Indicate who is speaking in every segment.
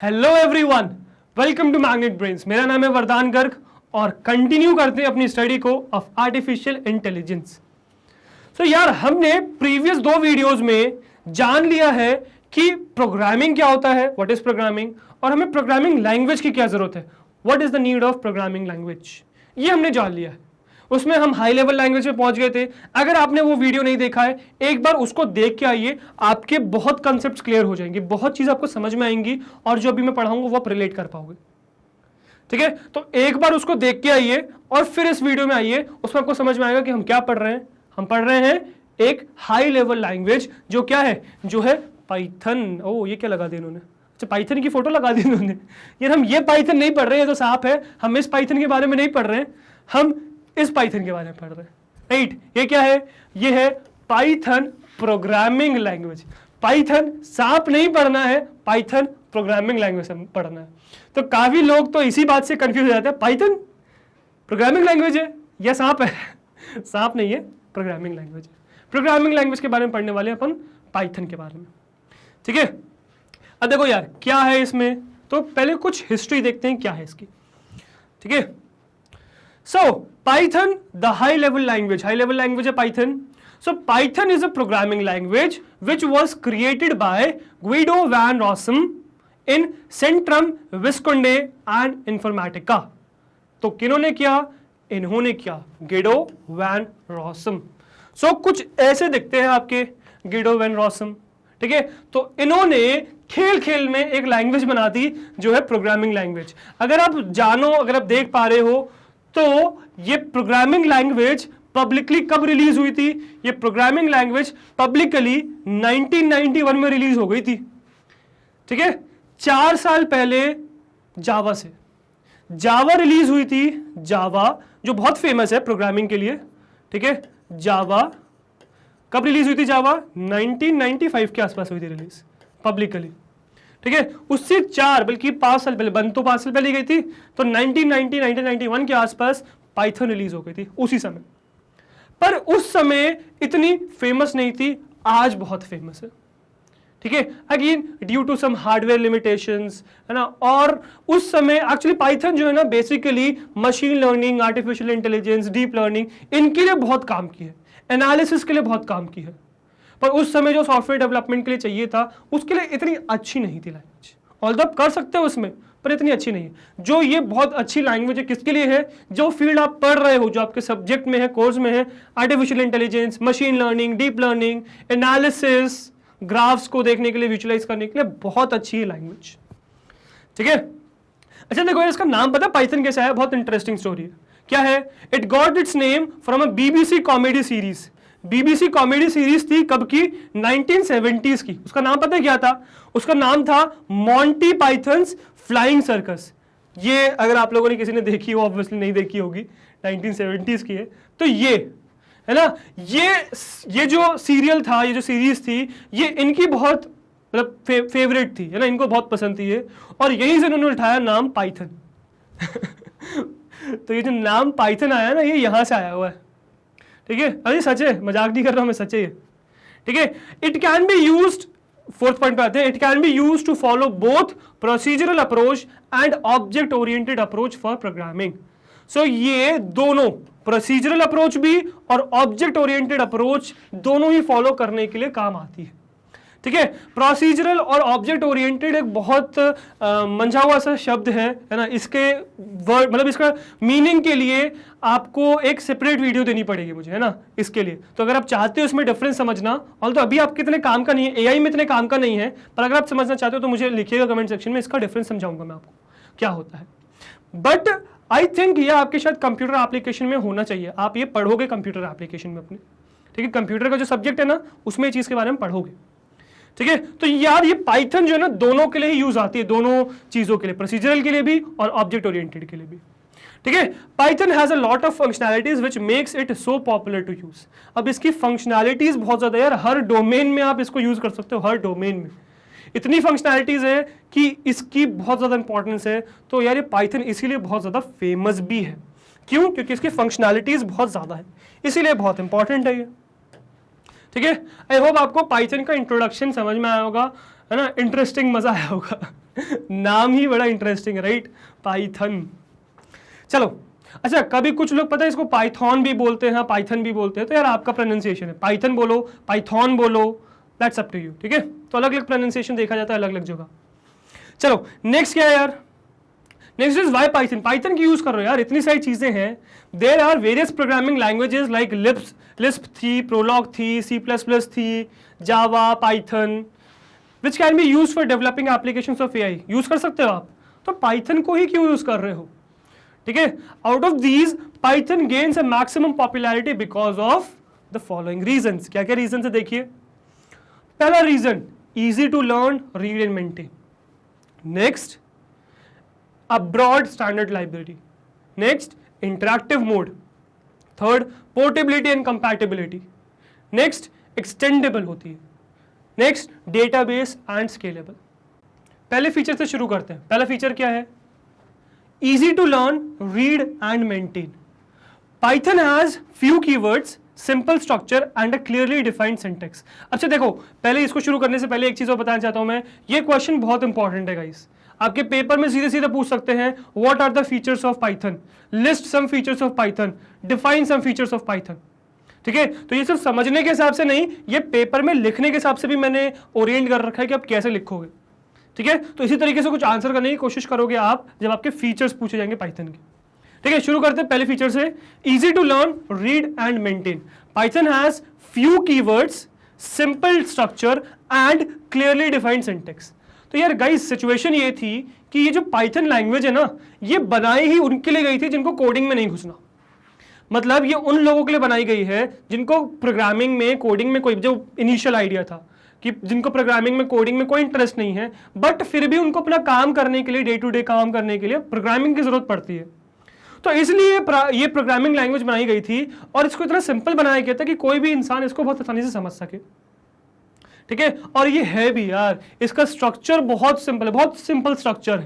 Speaker 1: Hello everyone, welcome to Magnet Brains. मेरा नाम है वरदान गर्ग और कंटिन्यू करते हैं अपनी स्टडी को ऑफ आर्टिफिशियल इंटेलिजेंस। तो यार, हमने प्रीवियस 2 वीडियोस में जान लिया है कि प्रोग्रामिंग क्या होता है, व्हाट इज प्रोग्रामिंग, और हमें प्रोग्रामिंग लैंग्वेज की क्या जरूरत है, what is the need of programming language, ये हमने जान लिया है। उसमें हम हाई लेवल लैंग्वेज में पहुंच गए थे। अगर आपने वो वीडियो नहीं देखा है, एक बार उसको देख के आइए, आपके बहुत कंसेप्ट्स क्लियर हो जाएंगे, बहुत चीज आपको समझ में आएंगी और जो अभी मैं पढ़ाऊंगा वो आप रिलेट कर पाओगे। ठीक है, तो एक बार उसको देख के आइए और फिर इस वीडियो में आइए, उसमें आपको समझ में आएगा कि हम क्या पढ़ रहे हैं। हम पढ़ रहे हैं एक हाई लेवल लैंग्वेज जो क्या है, जो है पाइथन। ओ, ये क्या लगा दिया इन्होंने, अच्छा पाइथन की फोटो लगा दी इन्होंने। यार, हम ये पाइथन नहीं पढ़ रहे हैं, तो साफ है हम इस पाइथन के बारे में नहीं पढ़ रहे हैं, हम इस पाइथन के बारे में पढ़ रहे हैं। राइट, ये क्या है, ये है पाइथन प्रोग्रामिंग लैंग्वेज। पाइथन सांप नहीं पढ़ना है, पाइथन प्रोग्रामिंग लैंग्वेज पढ़ना है। तो काफी लोग तो इसी बात से कंफ्यूज हो जाते हैं, पाइथन प्रोग्रामिंग लैंग्वेज है या सांप है? सांप नहीं है, प्रोग्रामिंग लैंग्वेज है। प्रोग्रामिंग लैंग्वेज के बारे में पढ़ने वाले अपन पाइथन के बारे में। ठीक है, अब देखो यार क्या है इसमें, तो पहले कुछ हिस्ट्री देखते हैं क्या है इसकी। ठीक है, so Python, the high level language है Python. So Python is a programming language which was created by Guido van Rossum in Centrum Visconde and Informatica. तो किन्होंने किया, इन्होंने किया, गिडो वैन रॉसम। सो कुछ ऐसे दिखते हैं आपके गिडो वैन रॉसम। ठीक है, तो इन्होंने खेल खेल में एक लैंग्वेज बना दी जो है प्रोग्रामिंग लैंग्वेज। अगर आप जानो, अगर आप देख पा रहे हो, तो ये प्रोग्रामिंग लैंग्वेज पब्लिकली कब रिलीज हुई थी? ये प्रोग्रामिंग लैंग्वेज पब्लिकली 1991 में रिलीज हो गई थी। ठीक है, 4 साल पहले जावा से जावा रिलीज हुई थी। जावा जो बहुत फेमस है प्रोग्रामिंग के लिए। ठीक है, जावा कब रिलीज हुई थी? जावा 1995 के आसपास हुई थी रिलीज पब्लिकली। ठीक है, उससे 4 बल्कि 5 साल पहले, बंद तो 5 साल पहले गई थी, तो 1991 के आसपास पाइथन रिलीज हो गई थी उसी समय। पर उस समय इतनी फेमस नहीं थी, आज बहुत फेमस है। ठीक है, again due to some hardware limitations, है ना। और उस समय एक्चुअली पाइथन जो है ना, basically machine learning, artificial intelligence, deep learning, इनके लिए बहुत काम की है, एनालिसिस के लिए बहुत काम की है। पर उस समय जो सॉफ्टवेयर डेवलपमेंट के लिए चाहिए था, उसके लिए इतनी अच्छी नहीं थी लैंग्वेज। ऑल्दो आप कर सकते हो उसमें, पर इतनी अच्छी नहीं है। जो ये बहुत अच्छी लैंग्वेज है, किसके लिए है? जो फील्ड आप पढ़ रहे हो, जो आपके सब्जेक्ट में है, कोर्स में है, artificial intelligence, machine learning, deep learning, analysis, graphs को देखने के लिए, विजुअलाइज करने के लिए बहुत अच्छी है लैंग्वेज। ठीक है, अच्छा देखो इसका नाम पता पाइथन कैसा है? बहुत इंटरेस्टिंग स्टोरी है। क्या है? It got its name from a BBC comedy series. BBC comedy series थी कब की? 1970s की। उसका नाम पता है क्या था? उसका नाम था मॉन्टी पाइथन्स फ्लाइंग सर्कस। ये अगर आप लोगों ने किसी ने देखी हो, ऑब्वियसली नहीं देखी होगी, 1970s की है। तो ये है ना, ये जो सीरियल था, ये जो सीरीज थी, ये इनकी बहुत मतलब फेवरेट थी, है ना, इनको बहुत पसंद थी ये, और यहीं से उन्होंने उठाया नाम पाइथन। तो ये जो नाम पाइथन आया ना, ये यहां से आया हुआ है। ठीक है, अरे सच है, मजाक नहीं कर रहा हूं मैं, सच है ये। ठीक है, it can be used, 4th point पे आते हैं, it can be used to follow both procedural approach and object oriented approach for programming. So ये दोनों, प्रोसीजरल अप्रोच भी और ऑब्जेक्ट ओरिएंटेड अप्रोच, दोनों ही फॉलो करने के लिए काम आती है। ठीक है, प्रोसीजरल और ऑब्जेक्ट ओरिएंटेड एक बहुत मंझा हुआ सा शब्द है ना। इसके वर्ड मतलब इसका मीनिंग के लिए आपको एक सेपरेट वीडियो देनी पड़ेगी मुझे, है ना, इसके लिए। तो अगर आप चाहते हो इसमें डिफरेंस समझना, और तो अभी आपके इतने काम का नहीं है, एआई में इतने काम का नहीं है, पर अगर आप समझना चाहते हो तो मुझे लिखिएगा कमेंट सेक्शन में, इसका डिफरेंस समझाऊंगा मैं आपको क्या होता है। बट आई थिंक ये आपके शायद कंप्यूटर एप्लीकेशन में होना चाहिए, आप ये पढ़ोगे कंप्यूटर एप्लीकेशन में अपने। ठीक है, कंप्यूटर का जो सब्जेक्ट है ना, उसमें ये चीज के बारे में पढ़ोगे। ठीक है, तो यार ये पाइथन जो है ना, दोनों के लिए ही यूज आती है, दोनों चीजों के लिए, प्रोसीजरल के लिए भी और ऑब्जेक्ट ओरिएंटेड के लिए भी। ठीक है, Python has a lot of functionalities which makes it so popular to use. अब इसकी फंक्शनैलिटीज बहुत ज्यादा यार, हर डोमेन में आप इसको यूज कर सकते हो, हर डोमेन में इतनी फंक्शनैलिटीज है कि इसकी बहुत ज्यादा इंपॉर्टेंस है। तो यार ये पाइथन इसीलिए बहुत ज्यादा फेमस भी है। क्यों? क्योंकि इसकी फंक्शनैलिटीज बहुत ज्यादा है, इसीलिए बहुत इंपॉर्टेंट है ये। ठीक है, आई होप आपको पाइथन का इंट्रोडक्शन समझ में आया होगा, है ना, इंटरेस्टिंग, मजा आया होगा। नाम ही बड़ा इंटरेस्टिंग है, राइट, पाइथन। चलो अच्छा, कभी कुछ लोग पता है इसको पाइथन भी बोलते हैं, पाइथन भी बोलते हैं, तो यार आपका प्रोनाउंसिएशन है, पाइथन बोलो, पाइथन बोलो, दैट्स अप टू यू, ठीक है। तो अलग अलग प्रोनाउंसिएशन देखा जाता है अलग अलग जगह। चलो नेक्स्ट क्या है यार, next is why Python. Python की यूज कर रहे हो यार, इतनी सारी चीजें हैं। There are various programming languages like Lisp थी, प्रोलॉग थी, C++ थी, Java, Python, which can be use for developing applications of AI। Use कर सकते हो आप, तो पाइथन को ही क्यों यूज कर रहे हो, ठीक है। Out of these Python gains a maximum popularity because of the following reasons. क्या क्या रीजन है देखिए। पहला रीजन, easy to learn, read and maintain. Next, a broad standard library. Next, interactive mode. Third, portability and compatibility. Next, extendable होती है. Next, database and scalable. पहले feature से शुरू करते हैं। पहला फीचर क्या है, easy to learn, read and maintain. Python has few keywords, simple structure and a clearly defined syntax. अच्छा देखो, पहले इसको शुरू करने से पहले एक चीज और बताना चाहता हूं मैं, ये क्वेश्चन बहुत इंपॉर्टेंट है गाइस, आपके पेपर में सीधे सीधे पूछ सकते हैं, what are the features of Python, list some features of Python, define some features of Python, ठीक है। तो ये सिर्फ समझने के हिसाब से नहीं, ये पेपर में लिखने के हिसाब से भी मैंने ओरिएंट कर रखा है कि आप कैसे लिखोगे, ठीक है। तो इसी तरीके से कुछ आंसर करने की कोशिश करोगे आप जब आपके फीचर्स पूछे जाएंगे पाइथन के, ठीक है। शुरू करते हैं पहले फीचर से, easy to learn, read and maintain. Python has few keywords, simple structure and clearly defined syntax. तो यार गाइस सिचुएशन ये थी कि ये जो पाइथन लैंग्वेज है ना, ये बनाई ही उनके लिए गई थी जिनको कोडिंग में नहीं घुसना। मतलब ये उन लोगों के लिए बनाई गई है जिनको प्रोग्रामिंग में, कोडिंग में कोई जो इनिशियल आइडिया था कि जिनको प्रोग्रामिंग में, कोडिंग में कोई इंटरेस्ट नहीं है, बट फिर भी उनको अपना काम करने के लिए, डे टू डे काम करने के लिए प्रोग्रामिंग की जरूरत पड़ती है। तो इसलिए ये प्रोग्रामिंग लैंग्वेज बनाई गई थी और इसको इतना सिंपल बनाया गया था कि कोई भी इंसान इसको बहुत आसानी से समझ सके, ठीक है। और ये है भी यार, इसका स्ट्रक्चर बहुत सिंपल है, बहुत सिंपल स्ट्रक्चर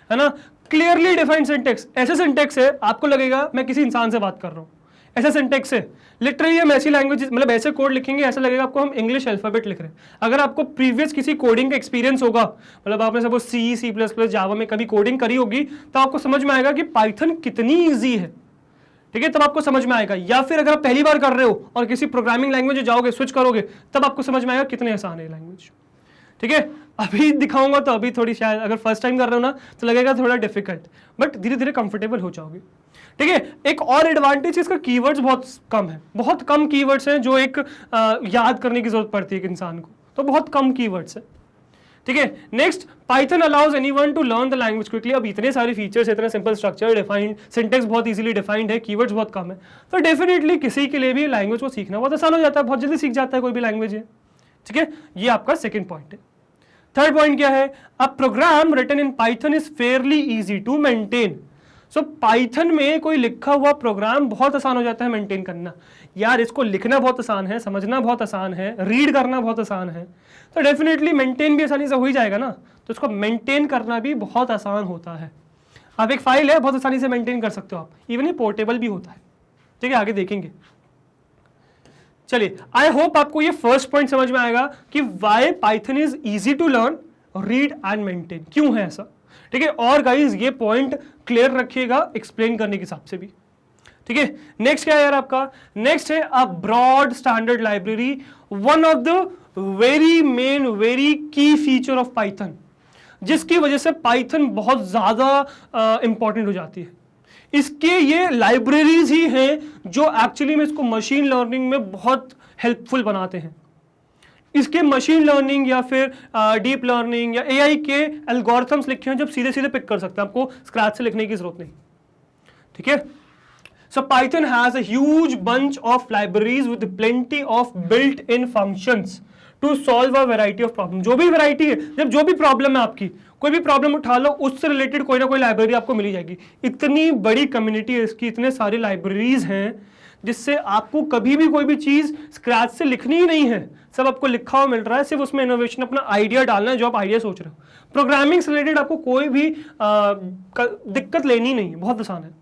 Speaker 1: है ना। क्लियरली डिफाइंड सिंटैक्स, ऐसे सिंटैक्स है आपको लगेगा मैं किसी इंसान से बात कर रहा हूँ, ऐसा सिंटैक्स है। लिटरली हम ऐसी लैंग्वेज, मतलब ऐसे कोड लिखेंगे ऐसा लगेगा आपको हम इंग्लिश अल्फाबेट लिख रहे हैं। अगर आपको प्रीवियस किसी कोडिंग का एक्सपीरियंस होगा, मतलब आपने सपोज C++, जावा में कभी कोडिंग करी होगी, तो आपको समझ में आएगा कि पाइथन कितनी ईजी है, ठीक है, तब आपको समझ में आएगा। या फिर अगर आप पहली बार कर रहे हो और किसी प्रोग्रामिंग लैंग्वेज जाओगे, स्विच करोगे, तब आपको समझ में आएगा कितने आसान है लैंग्वेज, ठीक है। अभी दिखाऊंगा तो अभी थोड़ी शायद, अगर फर्स्ट टाइम कर रहे हो ना तो लगेगा थोड़ा डिफिकल्ट, बट धीरे धीरे कंफर्टेबल हो जाओगे, ठीक है। एक और एडवांटेज, इसका कीवर्ड्स बहुत कम है, बहुत कम कीवर्ड्स हैं जो एक याद करने की जरूरत पड़ती है एक इंसान को, तो बहुत कम कीवर्ड्स है, ठीक है। Next, Python allows anyone to learn the language quickly. अब इतने सारे फीचर्स, इतना सिंपल स्ट्रक्चर, डिफाइंड सिंटैक्स बहुत इजीली डिफाइंड है, कीवर्ड्स बहुत कम है, तो डेफिनेटली किसी के लिए भी लैंग्वेज को सीखना बहुत आसान हो जाता है, बहुत जल्दी सीख जाता है कोई भी लैंग्वेज है, ठीक है। ये आपका सेकंड पॉइंट है। थर्ड पॉइंट क्या है, a program written in Python is fairly easy to maintain. So Python में कोई लिखा हुआ प्रोग्राम बहुत आसान हो जाता है मेंटेन करना। यार इसको लिखना बहुत आसान है, समझना बहुत आसान है, रीड करना बहुत आसान है, तो डेफिनेटली मेंटेन भी आसानी से हो ही जाएगा ना। तो इसको मेंटेन करना भी बहुत आसान होता है। अब एक फाइल है, बहुत आसानी से मेंटेन कर सकते हो आप, इवन ये पोर्टेबल भी होता है, ठीक है, आगे देखेंगे। चलिए, आई होप आपको ये फर्स्ट पॉइंट समझ में आएगा कि why Python is easy to learn, read and maintain, क्यों है ऐसा, ठीक है। और गाइज ये पॉइंट क्लियर रखिएगा एक्सप्लेन करने के हिसाब से भी, ठीक है। नेक्स्ट क्या है यार आपका, नेक्स्ट है a broad standard library, one of the very main, very key feature of Python, जिसकी वजह से पाइथन बहुत ज्यादा इंपॉर्टेंट हो जाती है। इसके ये लाइब्रेरीज ही हैं जो एक्चुअली में इसको मशीन लर्निंग में बहुत हेल्पफुल बनाते हैं। इसके मशीन लर्निंग या फिर डीप लर्निंग या एआई के एल्गोरिथम्स लिखे हैं जब सीधे सीधे पिक कर सकते हैं, आपको स्क्रैच से लिखने की जरूरत नहीं, ठीक है। So Python has a huge bunch of libraries with plenty of built in functions to solve a variety of problem. जो भी वैरायटी है, जब जो भी प्रॉब्लम है आपकी, कोई भी प्रॉब्लम उठा लो, उससे रिलेटेड कोई ना कोई लाइब्रेरी आपको मिली जाएगी। इतनी बड़ी कम्युनिटी है इसकी, इतने सारी लाइब्रेरीज हैं जिससे आपको कभी भी कोई भी चीज स्क्रैच से लिखनी ही नहीं है, सब आपको लिखा हुआ मिल रहा है, सिर्फ उसमें इनोवेशन, अपना आइडिया डालना है जो आप आइडिया सोच रहे हो। प्रोग्रामिंग से रिलेटेड आपको कोई भी दिक्कत लेनी नहीं है, बहुत आसान है,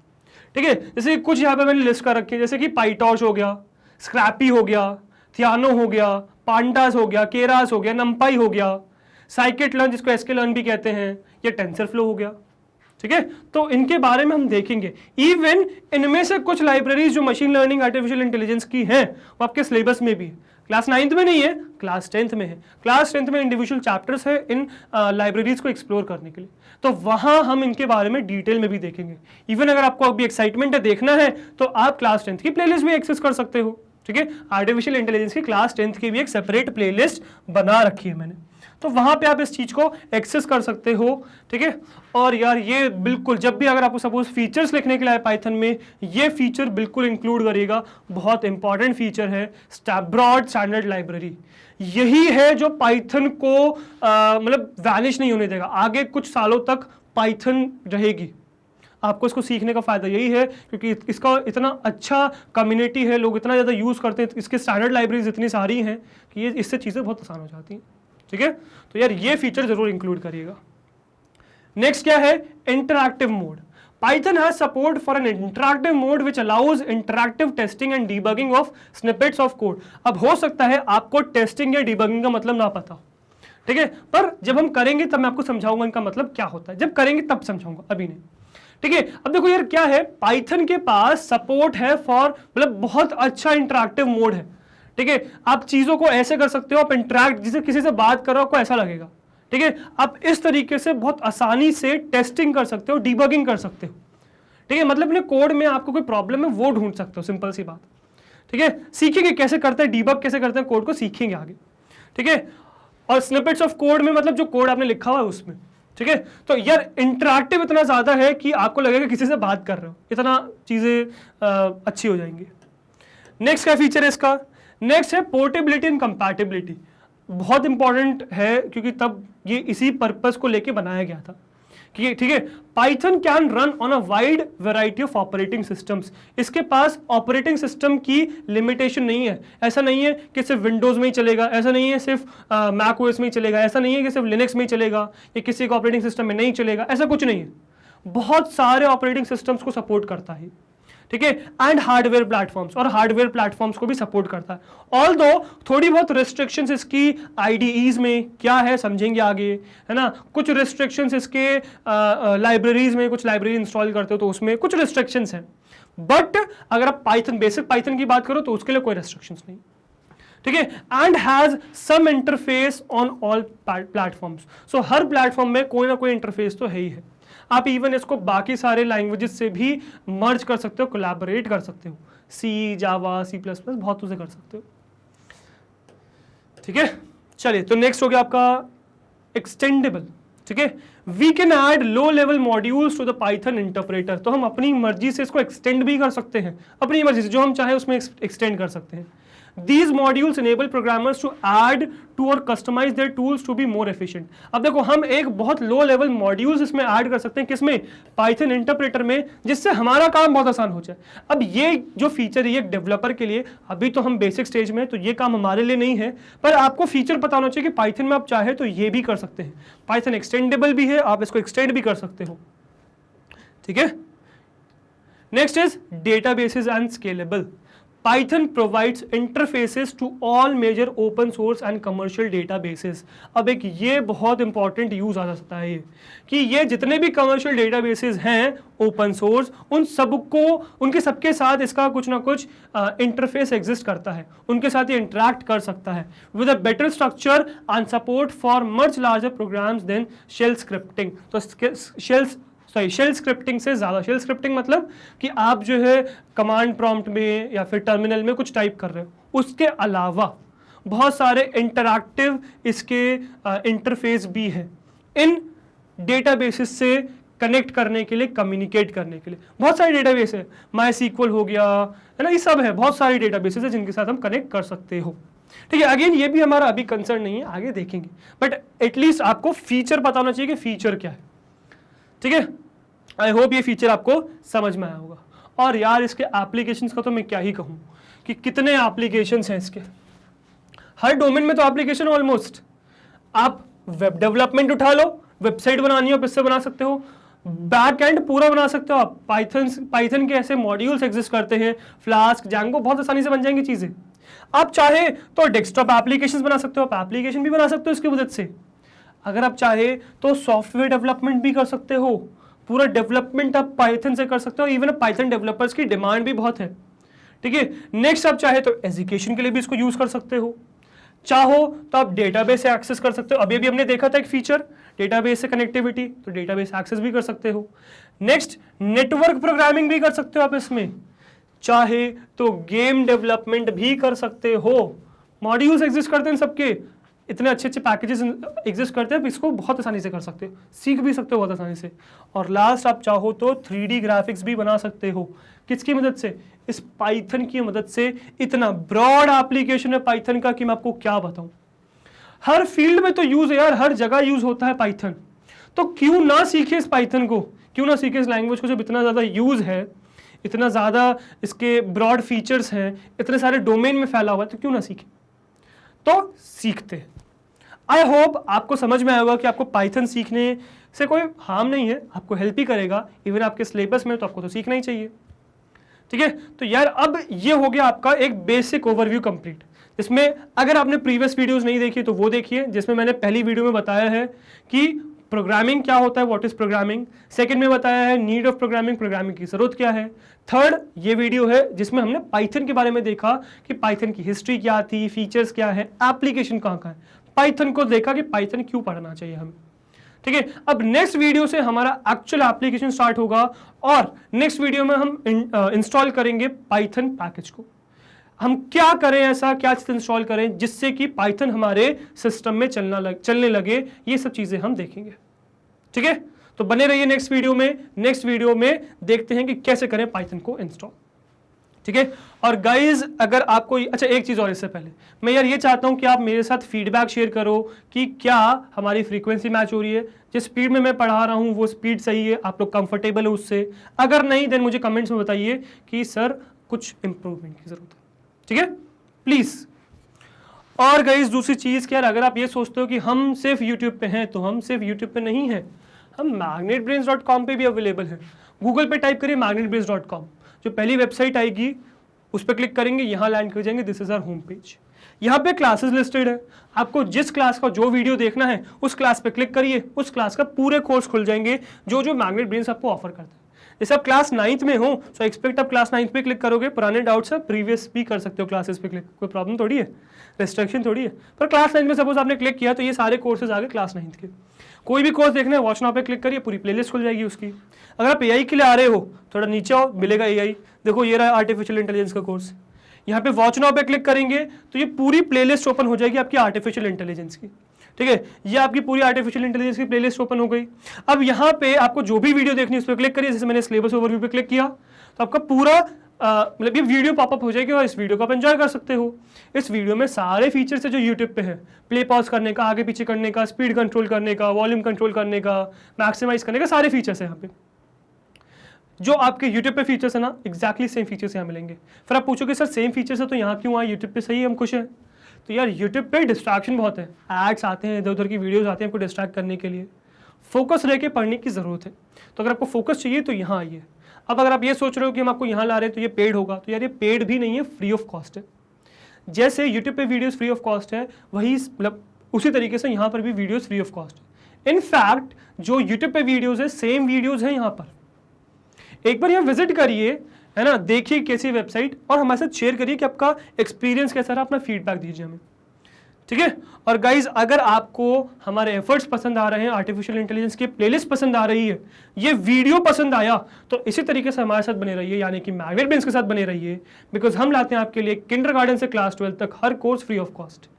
Speaker 1: ठीक है। जैसे कुछ यहाँ पे मैंने लिस्ट कर रखी है, जैसे कि पाइटॉर्च हो गया, स्क्रैपी हो गया, थियानो हो गया, पांडास हो गया, केरास हो गया, नंपाई हो गया, साइकिट लर्न जिसको एसके लर्न भी कहते हैं, ये टेंसर फ्लो हो गया, ठीक है। तो इनके बारे में हम देखेंगे। इवन इनमें से कुछ लाइब्रेरीज जो मशीन लर्निंग आर्टिफिशियल इंटेलिजेंस की हैं वो आपके सिलेबस में भी है, क्लास 9th में नहीं है, क्लास 10th में है। क्लास 10th में इंडिविजुअल चैप्टर्स है इन लाइब्रेरीज को एक्सप्लोर करने के लिए, तो वहां हम इनके बारे में डिटेल में भी देखेंगे। इवन अगर आपको अभी एक्साइटमेंट है देखना है तो आप क्लास 10th की प्लेलिस्ट भी एक्सेस कर सकते हो, ठीक है। आर्टिफिशियल इंटेलिजेंस की क्लास 10th की भी एक सेपरेट प्लेलिस्ट बना रखी है मैंने, तो वहां पे आप इस चीज को एक्सेस कर सकते हो, ठीक है। और यार ये बिल्कुल जब भी अगर आपको सपोज फीचर्स लिखने के लिए पाइथन में, ये फीचर बिल्कुल इंक्लूड करेगा, बहुत इंपॉर्टेंट फीचर है ब्रॉड स्टैंडर्ड लाइब्रेरी। यही है जो पाइथन को मतलब वैनिश नहीं होने देगा, आगे कुछ सालों तक पाइथन रहेगी। आपको इसको सीखने का फायदा यही है क्योंकि इसका इतना अच्छा कम्युनिटी है, लोग इतना ज़्यादा यूज़ करते हैं, इसके स्टैंडर्ड लाइब्रेरीज इतनी सारी हैं कि ये इससे चीज़ें बहुत आसान हो जाती हैं, ठीक है। तो यार ये फीचर जरूर इंक्लूड करिएगा। नेक्स्ट क्या है, interactive mode. Python has support for an interactive mode which allows interactive testing and debugging of snippets of code। अब हो सकता है आपको टेस्टिंग या डिबगिंग का मतलब ना पता हो, ठीक है, पर जब हम करेंगे तब मैं आपको समझाऊंगा इनका मतलब क्या होता है, जब करेंगे तब समझाऊंगा, अभी नहीं, ठीक है। अब देखो यार क्या है, पाइथन के पास सपोर्ट है फॉर मतलब बहुत अच्छा इंटरैक्टिव मोड है, ठीक है। आप चीजों को ऐसे कर सकते हो, आप इंटरैक्ट जिसे किसी से बात कर रहे हो आपको ऐसा लगेगा, ठीक है। आप इस तरीके से बहुत आसानी से टेस्टिंग कर सकते हो, डिबगिंग कर सकते हो, ठीक है। मतलब अपने कोड में आपको कोई प्रॉब्लम है वो ढूंढ सकते हो, सिंपल सी बात, ठीक है। सीखेंगे कैसे करते हैं डीबग, कैसे करते हैं कोड को सीखेंगे आगे, ठीक है। और स्निपेट्स ऑफ कोड में मतलब जो कोड आपने लिखा हुआ है उसमें, ठीक है। तो यार इंटरैक्टिव इतना ज्यादा है कि आपको लगेगा किसी से बात कर रहे हो, इतना चीजें अच्छी हो जाएंगी। नेक्स्ट क्या फीचर है इसका, नेक्स्ट है पोर्टेबिलिटी एंड कंपैटिबिलिटी। बहुत इंपॉर्टेंट है क्योंकि तब ये इसी पर्पस को लेके बनाया गया था कि ठीक है, Python can run on a wide variety of operating systems. इसके पास ऑपरेटिंग सिस्टम की लिमिटेशन नहीं है, ऐसा नहीं है कि सिर्फ विंडोज में ही चलेगा, ऐसा नहीं है सिर्फ मैक ओएस में ही चलेगा, ऐसा नहीं है कि सिर्फ लिनक्स में ही चलेगा या किसी का ऑपरेटिंग सिस्टम में नहीं चलेगा, ऐसा कुछ नहीं है। बहुत सारे ऑपरेटिंग सिस्टम्स को सपोर्ट करता है, ठीक है। एंड हार्डवेयर प्लेटफॉर्म्स, और हार्डवेयर प्लेटफॉर्म्स को भी सपोर्ट करता है। ऑल्दो थोड़ी बहुत रिस्ट्रिक्शंस इसकी आईडीईज में क्या है समझेंगे आगे, है ना। कुछ रिस्ट्रिक्शंस इसके लाइब्रेरीज में, कुछ लाइब्रेरी इंस्टॉल करते हो तो उसमें कुछ रिस्ट्रिक्शंस हैं, बट अगर आप पाइथन बेसिक पाइथन की बात करो तो उसके लिए कोई रिस्ट्रिक्शंस नहीं, ठीक है। And has some interface on all platforms. So हर प्लेटफॉर्म में कोई ना कोई इंटरफेस तो है ही है। आप इवन इसको बाकी सारे लैंग्वेजेस से भी मर्ज कर सकते हो, कोलैबोरेट कर सकते हो, सी, जावा, सी प्लस प्लस, बहुत उसे कर सकते हो, ठीक है। चलिए तो नेक्स्ट हो गया आपका एक्सटेंडेबल, ठीक है। We can add low level modules to the Python interpreter. तो हम अपनी मर्जी से इसको एक्सटेंड भी कर सकते हैं, अपनी मर्जी से जो हम चाहे उसमें एक्सटेंड कर सकते हैं। These modules enable programmers to add to or customize their tools to be more efficient। अब देखो हम एक बहुत लो लेवल मॉड्यूल्स इसमें ऐड कर सकते हैं, किसमें, पाइथन इंटरप्रेटर में, जिससे हमारा काम बहुत आसान हो जाए। अब ये जो फीचर है ये डेवलपर के लिए, अभी तो हम बेसिक स्टेज में, तो ये काम हमारे लिए नहीं है, पर आपको फीचर पता होना चाहिए कि पाइथन में आप चाहे तो ये भी कर सकते हैं। पाइथन एक्सटेंडेबल भी है, आप इसको एक्सटेंड भी कर सकते हो, ठीक है। Next is databases and scalable. Python provides interfaces to all major open source and commercial databases। अब एक ये बहुत इंपॉर्टेंट यूज आ सकता है ये कि ये जितने भी कमर्शियल डेटाबेसेस हैं ओपन सोर्स, उन सबको, उनके सबके साथ इसका कुछ ना कुछ इंटरफेस एग्जिस्ट करता है, उनके साथ ये इंटरैक्ट कर सकता है with a better structure and support for much larger programs than shell scripting. तो शेल स्क्रिप्टिंग से ज़्यादा, शेल स्क्रिप्टिंग मतलब कि आप जो है कमांड प्रॉम्प्ट में या फिर टर्मिनल में कुछ टाइप कर रहे हो, उसके अलावा बहुत सारे इंटरैक्टिव इसके इंटरफेस भी है इन डेटाबेसेस से कनेक्ट करने के लिए, कम्युनिकेट करने के लिए। बहुत सारे डेटाबेस है, MySQL हो गया, है ना, ये सब है, बहुत सारे डेटाबेसेस है जिनके साथ हम कनेक्ट कर सकते हो, ठीक है। अगेन ये भी हमारा अभी कंसर्न नहीं है, आगे देखेंगे, बट एटलीस्ट आपको फीचर पता होना चाहिए कि फीचर क्या है, ठीक है। आई होप ये फीचर आपको समझ में आया होगा। और यार इसके एप्लीकेशंस का तो मैं क्या ही कहूँ कि कितने एप्लीकेशंस हैं इसके, हर डोमेन में तो एप्लीकेशन ऑलमोस्ट। आप वेब डेवलपमेंट उठा लो, वेबसाइट बनानी हो इससे बना सकते हो, बैक एंड पूरा बना सकते हो आप। पाइथन के ऐसे मॉड्यूल्स एग्जिस्ट करते हैं, फ्लास्क, जैंगो, बहुत आसानी से बन जाएंगी चीज़ें। आप चाहे तो डेस्कटॉप एप्लीकेशंस बना सकते हो, आप एप्लीकेशन भी बना सकते हो इसकी मदद से। अगर आप चाहे तो सॉफ्टवेयर डेवलपमेंट भी कर सकते हो, पूरा डेवलपमेंट आप पाइथन से कर सकते हो। इवन पाइथन डेवलपर्स की डिमांड भी बहुत है, ठीक है। नेक्स्ट आप चाहे तो एजुकेशन के लिए भी इसको यूज कर सकते हो, चाहो तो आप डेटाबेस से एक्सेस कर सकते हो। अभी अभी हमने देखा था एक फीचर डेटाबेस से कनेक्टिविटी, तो डेटाबेस एक्सेस भी कर सकते हो। नेक्स्ट नेटवर्क प्रोग्रामिंग भी कर सकते हो आप इसमें, चाहे तो गेम डेवलपमेंट भी कर सकते हो। मॉड्यूल्स एग्जिस्ट करते हैं सबके, इतने अच्छे अच्छे पैकेजेस एग्जिस्ट करते हैं, आप इसको बहुत आसानी से कर सकते हो, सीख भी सकते हो बहुत आसानी से। और लास्ट आप चाहो तो 3D ग्राफिक्स भी बना सकते हो। किसकी मदद से? इस पाइथन की मदद से। इतना ब्रॉड एप्लीकेशन है पाइथन का कि मैं आपको क्या बताऊं। हर फील्ड में तो यूज है यार, हर जगह यूज होता है पाइथन। तो क्यों ना सीखे इस पाइथन को, क्यों ना सीखे इस लैंग्वेज को, जब इतना ज़्यादा यूज है, इतना ज़्यादा इसके ब्रॉड फीचर्स हैं, इतने सारे डोमेन में फैला हुआ है, तो क्यों ना सीखे। तो सीखते हैं। आई होप आपको समझ में आएगा कि आपको पाइथन सीखने से कोई हार्म नहीं है, आपको हेल्प ही करेगा। इवन आपके सिलेबस में तो आपको तो सीखना ही चाहिए, ठीक है। तो यार अब ये हो गया आपका एक बेसिक ओवरव्यू कंप्लीट, जिसमें अगर आपने प्रीवियस वीडियोस नहीं देखी तो वो देखिए, जिसमें मैंने पहली वीडियो में बताया है कि प्रोग्रामिंग क्या होता है, व्हाट इज प्रोग्रामिंग। सेकंड में बताया है नीड ऑफ प्रोग्रामिंग, प्रोग्रामिंग की जरूरत क्या है। थर्ड ये वीडियो है जिसमें हमने पाइथन के बारे में देखा कि पाइथन की हिस्ट्री क्या थी, फीचर्स क्या है, एप्लीकेशन कहाँ है, पाइथन को देखा कि पाइथन क्यों पढ़ना चाहिए हमें, ठीक है। अब नेक्स्ट वीडियो से हमारा एक्चुअल एप्लीकेशन स्टार्ट होगा और नेक्स्ट वीडियो में हम इंस्टॉल करेंगे पाइथन पैकेज को। हम क्या करें, ऐसा क्या चीज इंस्टॉल करें जिससे कि पाइथन हमारे सिस्टम में चलने लगे, ये सब चीजें हम देखेंगे, ठीक है। तो बने रहिए नेक्स्ट वीडियो में। नेक्स्ट वीडियो में देखते हैं कि कैसे करें पाइथन को इंस्टॉल, ठीक है। और गाइज अगर आपको अच्छा एक चीज और, इससे पहले मैं यार ये चाहता हूं कि आप मेरे साथ फीडबैक शेयर करो कि क्या हमारी फ्रीक्वेंसी मैच हो रही है, जिस स्पीड में मैं पढ़ा रहा हूं वो स्पीड सही है, आप लोग कंफर्टेबल है उससे। अगर नहीं देन मुझे कमेंट्स में बताइए कि सर कुछ इंप्रूवमेंट की जरूरत है, ठीक है, प्लीज। और गाइज दूसरी चीज क्या, अगर आप ये सोचते हो कि हम सिर्फ यूट्यूब पे हैं, तो हम सिर्फ यूट्यूब पे नहीं है, हम magnetbrains.com पे भी अवेलेबल है। गूगल पे टाइप करिए magnetbrains.com, जो पहली वेबसाइट आएगी उस पर क्लिक करेंगे, यहाँ लैंड कर जाएंगे, this is our home page. यहाँ पे क्लासेस लिस्टेड है, आपको जिस क्लास का जो वीडियो देखना है उस क्लास पे क्लिक करिए, उस क्लास का पूरे कोर्स खुल जाएंगे जो जो मैग्नेट ब्रेन्स आपको ऑफर करता है। जैसे आप क्लास 9th में हो तो एक्सपेक्ट आप क्लास 9th पे क्लिक करोगे, पुराने डाउट्स आप प्रीवियस भी कर सकते हो क्लासेस पे क्लिक, कोई प्रॉब्लम थोड़ी है, रिस्ट्रिक्शन थोड़ी है। पर क्लास 9th में सपोज आपने क्लिक किया तो ये सारे कोर्सेज आ गए क्लास 9th के। कोई भी कोर्स देखना है वॉच नाउ पे क्लिक करिए, पूरी प्लेलिस्ट खुल जाएगी उसकी। अगर आप एआई के लिए आ रहे हो थोड़ा नीचे आओ, मिलेगा एआई, देखो ये रहा आर्टिफिशियल इंटेलिजेंस का कोर्स। यहाँ पे वॉच नाउ पे क्लिक करेंगे तो ये पूरी प्लेलिस्ट ओपन हो जाएगी आपकी आर्टिफिशियल इंटेलिजेंस की, ठीक है। ये आपकी पूरी आर्टिफिशियल इंटेलिजेंस की प्लेलिस्ट ओपन हो गई। अब यहाँ पे आपको जो भी वीडियो देखनी है उस पर क्लिक करिए, जैसे मैंने सिलेबस ओवरव्यू पे क्लिक किया तो आपका पूरा मतलब ये वीडियो पॉपअप हो जाएगी और इस वीडियो को आप एंजॉय कर सकते हो। इस वीडियो में सारे फीचर्स है जो यूट्यूब पे है, प्ले पॉज करने का, आगे पीछे करने का, स्पीड कंट्रोल करने का, वॉल्यूम कंट्रोल करने का, मैक्सिमाइज करने का, सारे फीचर्स है यहाँ पे। जो आपके यूट्यूब पे फीचर्स है ना, एग्जैक्टली सेम फीचर्स यहाँ मिलेंगे। फिर आप पूछोगे सर सेम फीचर्स है तो यहाँ क्यों आए, यूट्यूब पे सही है हम खुश हैं। तो यार यूट्यूब पे डिस्ट्रैक्शन बहुत है, एड्स आते हैं, इधर उधर की वीडियोस आते हैं आपको डिस्ट्रैक्ट करने के लिए। फोकस रह के पढ़ने की ज़रूरत है, तो अगर आपको फोकस चाहिए तो यहाँ आइए। अब अगर आप ये सोच रहे हो कि हम आपको यहाँ ला रहे हैं तो ये पेड होगा, तो यार ये पेड भी नहीं है, फ्री ऑफ कॉस्ट है। जैसे यूट्यूब पे वीडियोस फ्री ऑफ कॉस्ट है, वही मतलब उसी तरीके से यहाँ पर भी वीडियोस फ्री ऑफ कॉस्ट है। इनफैक्ट जो यूट्यूब पे वीडियोस है सेम वीडियोस है यहाँ पर। एक बार यहाँ विजिट करिए, है ना, देखिए कैसी वेबसाइट और हमारे साथ शेयर करिए कि आपका एक्सपीरियंस कैसा रहा, अपना फीडबैक दीजिए हमें, ठीक है। और गाइज अगर आपको हमारे एफर्ट्स पसंद आ रहे हैं, आर्टिफिशियल इंटेलिजेंस की प्लेलिस्ट पसंद आ रही है, ये वीडियो पसंद आया, तो इसी तरीके से हमारे साथ बने रहिए, यानी कि मैग्नेट ब्रेन्स के साथ बने रहिए। बिकॉज हम लाते हैं आपके लिए किंडरगार्टन से क्लास 12 तक हर कोर्स फ्री ऑफ कॉस्ट।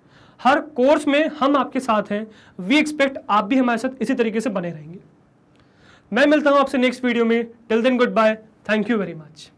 Speaker 1: हर कोर्स में हम आपके साथ हैं, वी एक्सपेक्ट आप भी हमारे साथ इसी तरीके से बने रहेंगे। मैं मिलता हूं आपसे नेक्स्ट वीडियो में, till then goodbye, thank you very much.